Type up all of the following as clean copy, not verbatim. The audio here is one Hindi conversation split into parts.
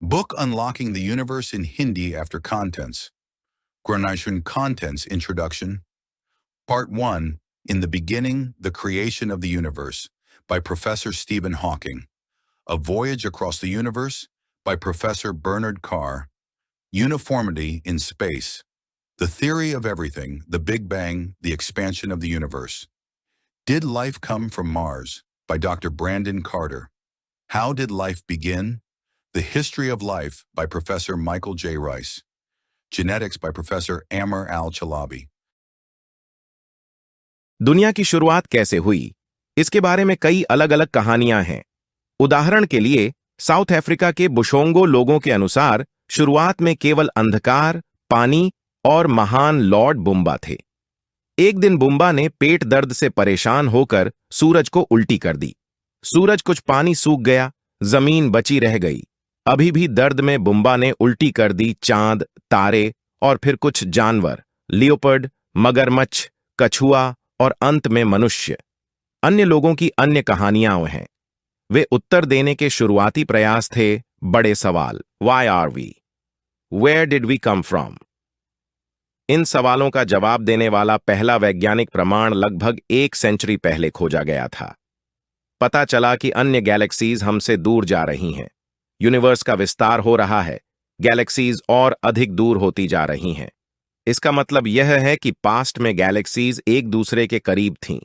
Book Unlocking the Universe in Hindi after Contents. Granation Contents Introduction. Part 1, In the Beginning, the Creation of the Universe, by Professor Stephen Hawking. A Voyage Across the Universe, by Professor Bernard Carr. Uniformity in Space. The Theory of Everything, the Big Bang, the Expansion of the Universe. Did Life Come from Mars, by Dr. Brandon Carter. How Did Life Begin? The History of Life, by Professor Michael J. Rice. Genetics, by Professor Amr Al-Chalabi. दुनिया की शुरुआत कैसे हुई, इसके बारे में कई अलग अलग कहानियां हैं। उदाहरण के लिए साउथ अफ्रीका के बुशोंगो लोगों के अनुसार शुरुआत में केवल अंधकार, पानी और महान लॉर्ड बुम्बा थे। एक दिन बुम्बा ने पेट दर्द से परेशान होकर सूरज को उल्टी कर दी। सूरज कुछ पानी सूख गया, जमीन बची रह गई। अभी भी दर्द में बुम्बा ने उल्टी कर दी चांद, तारे और फिर कुछ जानवर, लियोपर्ड, मगरमच्छ, कछुआ और अंत में मनुष्य। अन्य लोगों की अन्य कहानियां हैं। वे उत्तर देने के शुरुआती प्रयास थे बड़े सवाल, Why are we? Where did we come from? इन सवालों का जवाब देने वाला पहला वैज्ञानिक प्रमाण लगभग 1 सेंचुरी पहले खोजा गया था। पता चला कि अन्य गैलेक्सीज हमसे दूर जा रही हैं। यूनिवर्स का विस्तार हो रहा है, गैलेक्सीज और अधिक दूर होती जा रही हैं। इसका मतलब यह है कि पास्ट में गैलेक्सीज एक दूसरे के करीब थीं।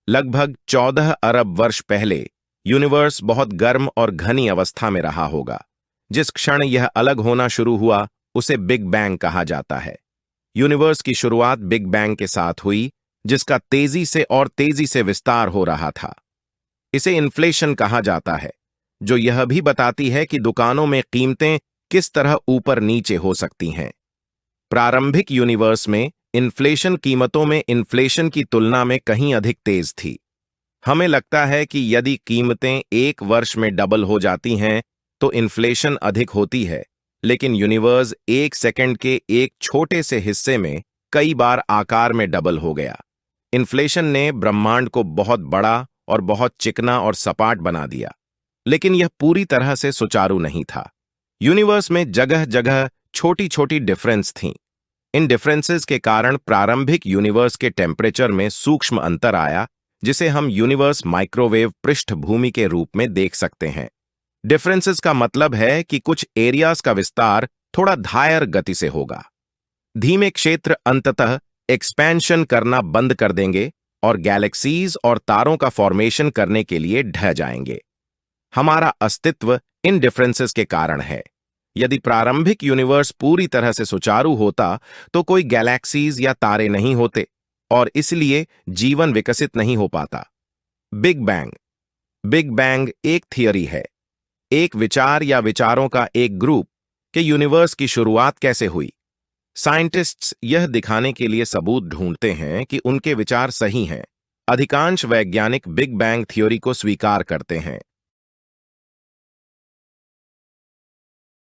लगभग 14 अरब वर्ष पहले यूनिवर्स बहुत गर्म और घनी अवस्था में रहा होगा। जिस क्षण यह अलग होना शुरू हुआ उसे बिग बैंग कहा जाता है। यूनिवर्स की शुरुआत बिग बैंग के साथ हुई, जिसका तेजी से और तेजी से विस्तार हो रहा था। इसे इन्फ्लेशन कहा जाता है, जो यह भी बताती है कि दुकानों में कीमतें किस तरह ऊपर नीचे हो सकती हैं। प्रारंभिक यूनिवर्स में इन्फ्लेशन कीमतों में इन्फ्लेशन की तुलना में कहीं अधिक तेज थी। हमें लगता है कि यदि कीमतें 1 वर्ष में डबल हो जाती हैं तो इन्फ्लेशन अधिक होती है, लेकिन यूनिवर्स 1 सेकंड के एक छोटे से हिस्से में कई बार आकार में डबल हो गया। इन्फ्लेशन ने ब्रह्मांड को बहुत बड़ा और बहुत चिकना और सपाट बना दिया, लेकिन यह पूरी तरह से सुचारू नहीं था। यूनिवर्स में जगह जगह छोटी छोटी डिफरेंस थीं। इन डिफरेंसेस के कारण प्रारंभिक यूनिवर्स के टेम्परेचर में सूक्ष्म अंतर आया, जिसे हम यूनिवर्स माइक्रोवेव पृष्ठभूमि के रूप में देख सकते हैं। डिफरेंसेस का मतलब है कि कुछ एरियाज का विस्तार थोड़ा धायर गति से होगा। धीमे क्षेत्र अंततः एक्सपेंशन करना बंद कर देंगे और गैलेक्सीज और तारों का फॉर्मेशन करने के लिए ढह जाएंगे। हमारा अस्तित्व इन डिफरेंसेस के कारण है। यदि प्रारंभिक यूनिवर्स पूरी तरह से सुचारू होता तो कोई गैलेक्सीज या तारे नहीं होते और इसलिए जीवन विकसित नहीं हो पाता। Big bang. बिग बैंग एक थियरी है, एक विचार या विचारों का एक ग्रुप कि यूनिवर्स की शुरुआत कैसे हुई। साइंटिस्ट्स यह दिखाने के लिए सबूत ढूंढते हैं कि उनके विचार सही हैं। अधिकांश वैज्ञानिक बिग बैंग थ्योरी को स्वीकार करते हैं।